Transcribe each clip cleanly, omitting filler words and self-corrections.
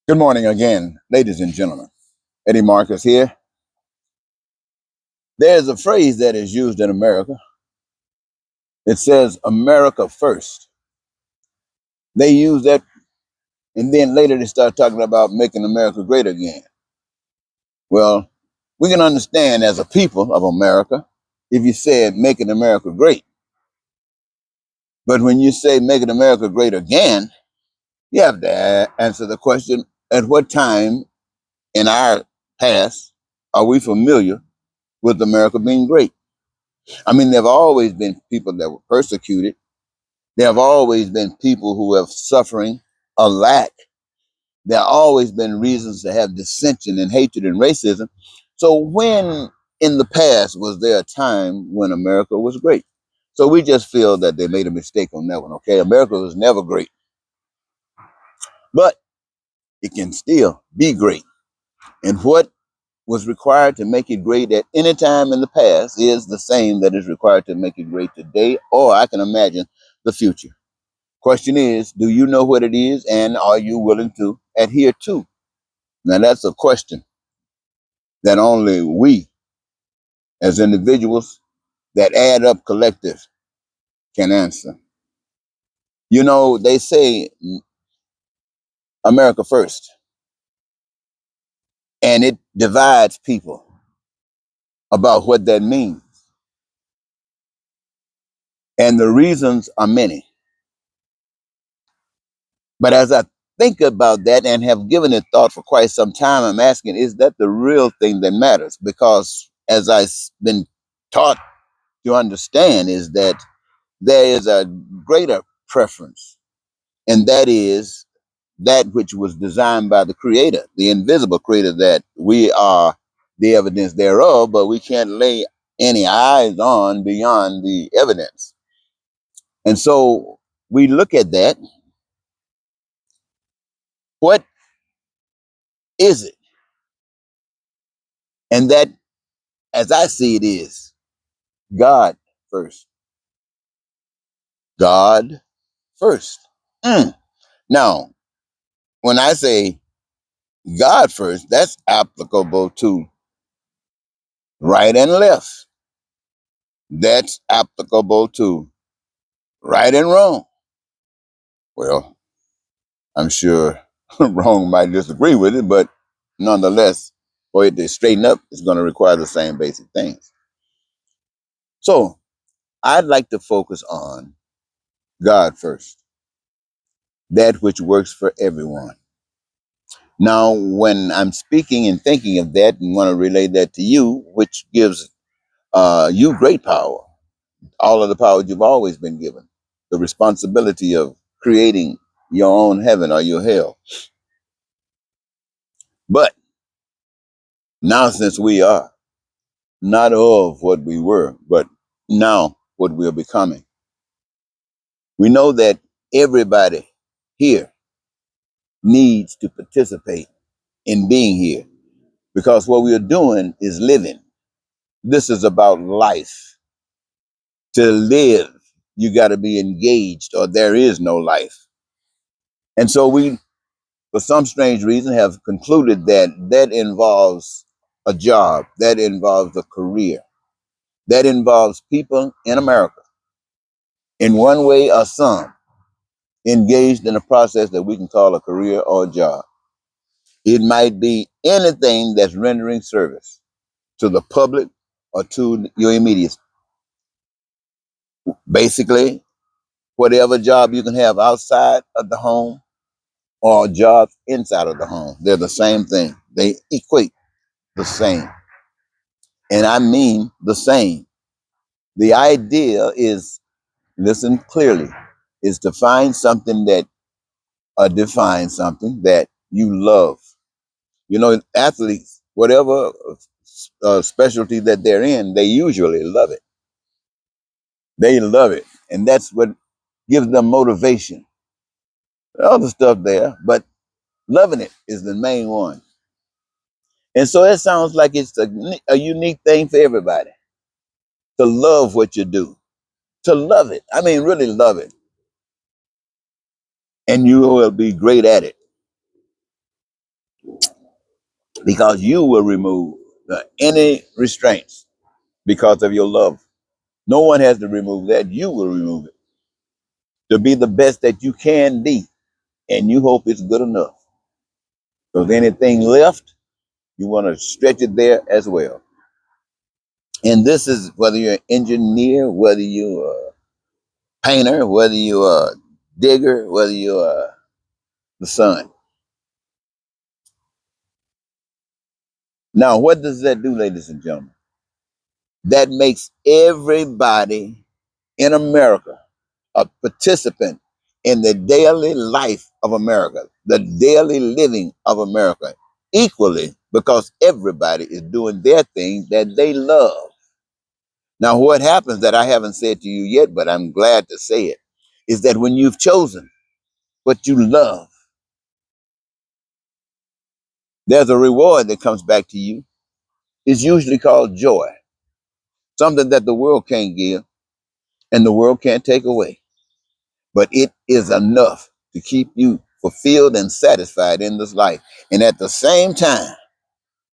Good morning again, ladies and gentlemen. Eddie Marcus here. There's a phrase that is used in America. It says America first. They use that, and then later they start talking about making America great again. Well, we can understand as a people of America if you said making America great. But when you say making America great again, you have to answer the question, at what time in our past are we familiar with America being great? I mean, there have always been people that were persecuted. There have always been people who have suffering a lack. There have always been reasons to have dissension and hatred and racism. So when in the past was there a time when America was great? So we just feel that they made a mistake on that one. Okay, America was never great, but it can still be great. And what was required to make it great at any time in the past is the same that is required to make it great today, or I can imagine the future. Question is, do you know what it is and are you willing to adhere to? Now, that's a question that only we as individuals that add up collective can answer. You know, they say America first, and it divides people about what that means. And the reasons are many. But as I think about that and have given it thought for quite some time, I'm asking, is that the real thing that matters? Because as I've been taught to understand, is that there is a greater preference, and that is that which was designed by the Creator, the invisible Creator, that we are the evidence thereof, but we can't lay any eyes on beyond the evidence. And so we look at that. What is it? And that, as I see it, is God first. God first. Mm. Now, when I say God first, that's applicable to right and left. That's applicable to right and wrong. Well, I'm sure wrong might disagree with it, but nonetheless, for it to straighten up, it's going to require the same basic things. So I'd like to focus on God first, that which works for everyone. Now, when I'm speaking and thinking of that and want to relay that to you, which gives you great power, all of the power you've always been given, the responsibility of creating your own heaven or your hell. But now, since we are not of what we were, but now what we are becoming, we know that everybody here needs to participate in being here because what we are doing is living. This is about life. To live, you got to be engaged, or there is no life. And so we, for some strange reason, have concluded that that involves a job, that involves a career, that involves people in America, in one way or some, engaged in a process that we can call a career or a job. It might be anything that's rendering service to the public or to your immediate. Basically, whatever job you can have outside of the home or jobs inside of the home, they're the same thing. They equate the same. And I mean the same. The idea is, listen clearly, is to find something that, define something that you love. You know, athletes, whatever specialty that they're in, they usually love it. They love it. And that's what gives them motivation. Other stuff there, but loving it is the main one. And so it sounds like it's a unique thing for everybody to love what you do, to love it. I mean, really love it. And you will be great at it. because you will remove any restraints because of your love. No one has to remove that. You will remove it to be the best that you can be. And you hope it's good enough. Because anything left, you want to stretch it there as well. And this is whether you're an engineer, whether you're a painter, whether you're a digger, whether you're the son. Now, what does that do, ladies and gentlemen? That makes everybody in America a participant in the daily life of America, the daily living of America, equally, because everybody is doing their thing that they love. Now, what happens that I haven't said to you yet, but I'm glad to say it, is that when you've chosen what you love, there's a reward that comes back to you. It's usually called joy, something that the world can't give and the world can't take away. But it is enough to keep you fulfilled and satisfied in this life. And at the same time,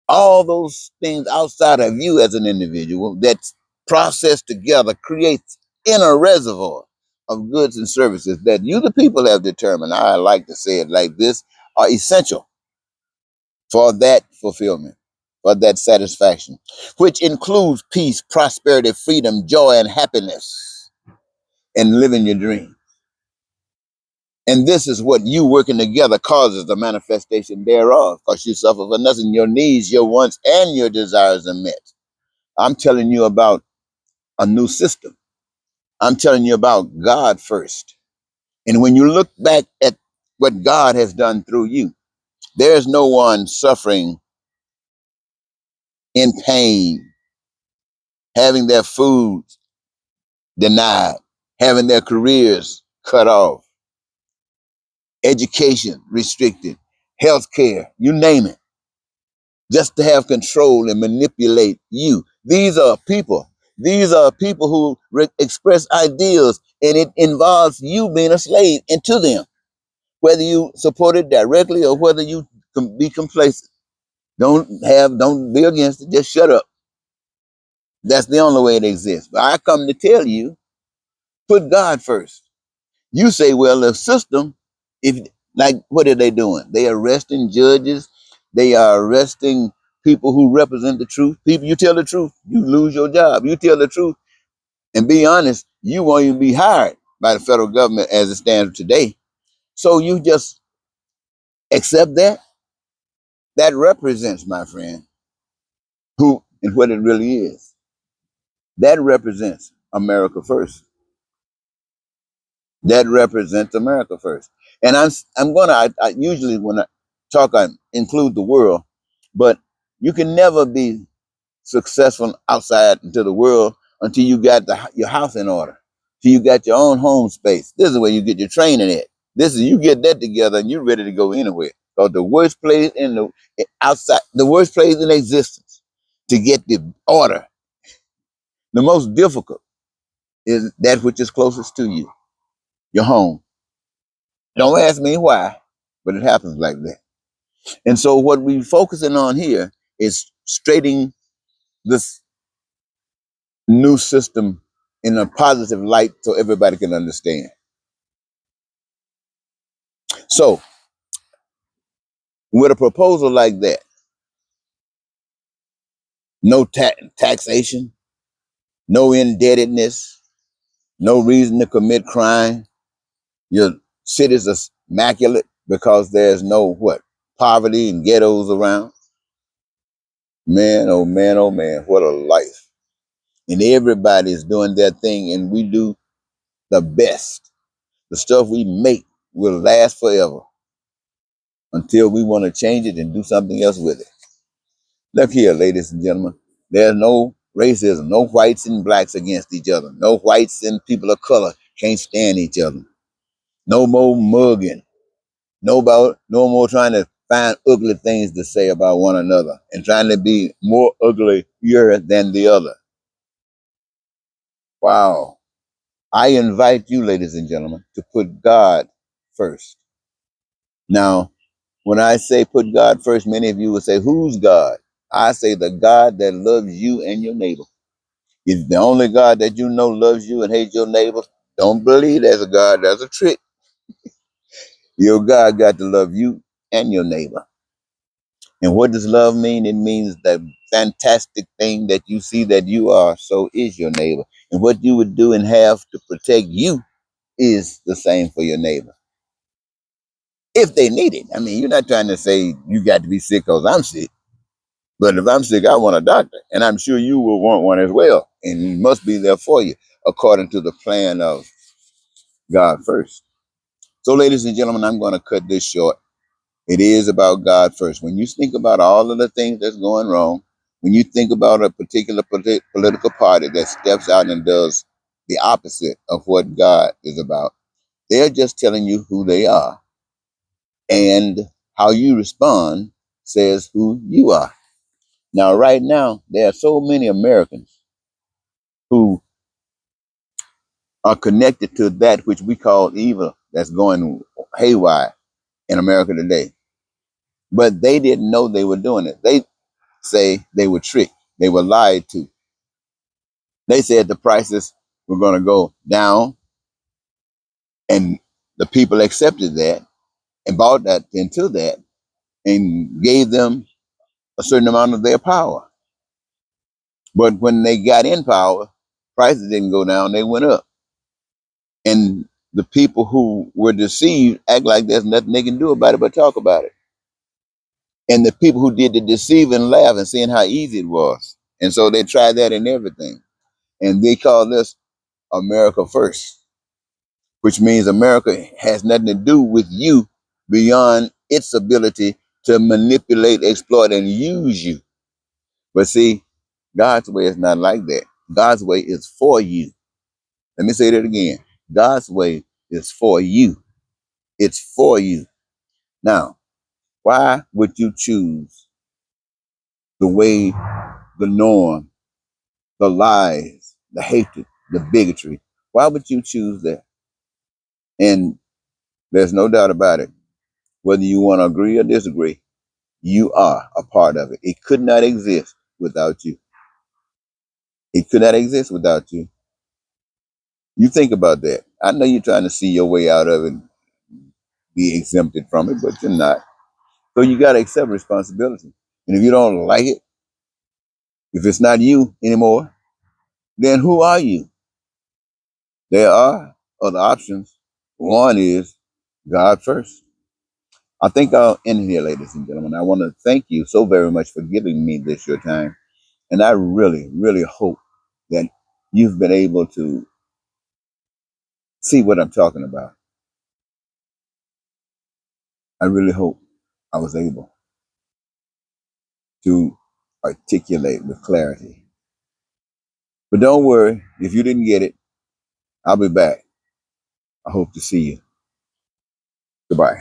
all those things outside of you as an individual that's processed together creates in a reservoir of goods and services that you, the people, have determined, I like to say it like this, are essential for that fulfillment, for that satisfaction, which includes peace, prosperity, freedom, joy, and happiness, and living your dream. And this is what you working together causes the manifestation thereof, because you suffer for nothing. Your needs, your wants, and your desires are met. I'm telling you about a new system. I'm telling you about God first. And when you look back at what God has done through you, there's no one suffering in pain, having their food denied, having their careers cut off, education restricted, health care, you name it, just to have control and manipulate you. These are people. These are people who express ideals, and it involves you being a slave into them, whether you support it directly or whether you can be complacent. Don't be against it. Just shut up. That's the only way it exists. But I come to tell you, put God first. You say, well, the system, if like, what are they doing? They arresting judges. They are arresting people who represent the truth. People, you tell the truth, you lose your job. You tell the truth and be honest, you won't even be hired by the federal government as it stands today. So you just accept that. That represents, my friend, who and what it really is. That represents America first. That represents America first. And I'm gonna I usually when I talk I include the world, but you can never be successful outside into the world until you got your house in order, till you got your own home space. This is where you get your training at. This is you get that together and you're ready to go anywhere. Because the worst place in the outside, the worst place in existence to get the order, the most difficult is that which is closest to you, your home. Don't ask me why, but it happens like that. And so what we're focusing on here is straightening this new system in a positive light so everybody can understand. So with a proposal like that, no taxation, no indebtedness, no reason to commit crime, your cities are immaculate because there's no what? Poverty and ghettos around. Man, oh man, oh man, what a life. And everybody's doing their thing and we do the best. The stuff we make will last forever until we want to change it and do something else with it. Look here, ladies and gentlemen. There's no racism, no whites and blacks against each other. No whites and people of color can't stand each other. No more mugging. No more trying to find ugly things to say about one another and trying to be more uglier than the other. Wow. I invite you, ladies and gentlemen, to put God first. Now, When I say put God first, many of you will say, who's God? I say the God that loves you and your neighbor. If the only God that you know loves you and hates your neighbor, don't believe there's a God. That's a trick. Your God got to love you and your neighbor. And what does love mean? It means that fantastic thing that you see that you are, so is your neighbor. And what you would do and have to protect you is the same for your neighbor. If they need it. I mean, you're not trying to say you got to be sick because I'm sick. But if I'm sick, I want a doctor. And I'm sure you will want one as well. And he must be there for you according to the plan of God first. So, ladies and gentlemen, I'm going to cut this short. It is about God first. When you think about all of the things that's going wrong, when you think about a particular political party that steps out and does the opposite of what God is about, they're just telling you who they are. And how you respond says who you are. Now, right now, there are so many Americans who are connected to that which we call evil that's going haywire in America today. But they didn't know they were doing it. They say they were tricked. They were lied to. They said the prices were going to go down, and the people accepted that and bought that into that and gave them a certain amount of their power. But when they got in power, prices didn't go down, they went up. And the people who were deceived act like there's nothing they can do about it but talk about it. And the people who did the deceiving laugh and seeing how easy it was. And so they tried that in everything. And they call this America first, which means America has nothing to do with you beyond its ability to manipulate, exploit, and use you. But see, God's way is not like that. God's way is for you. Let me say that again. God's way is for you. It's for you. Now, why would you choose the way, the norm, the lies, the hatred, the bigotry? Why would you choose that? And there's no doubt about it. Whether you want to agree or disagree, you are a part of it. It could not exist without you. It could not exist without you. You think about that. I know you're trying to see your way out of it, be exempted from it, but you're not. So you got to accept responsibility. And if you don't like it, if it's not you anymore, then who are you? There are other options. One is God first. I think I'll end here, ladies and gentlemen. I want to thank you so very much for giving me this your time. And I really, really hope that you've been able to see what I'm talking about. I really hope I was able to articulate with clarity. But don't worry, if you didn't get it, I'll be back. I hope to see you. Goodbye.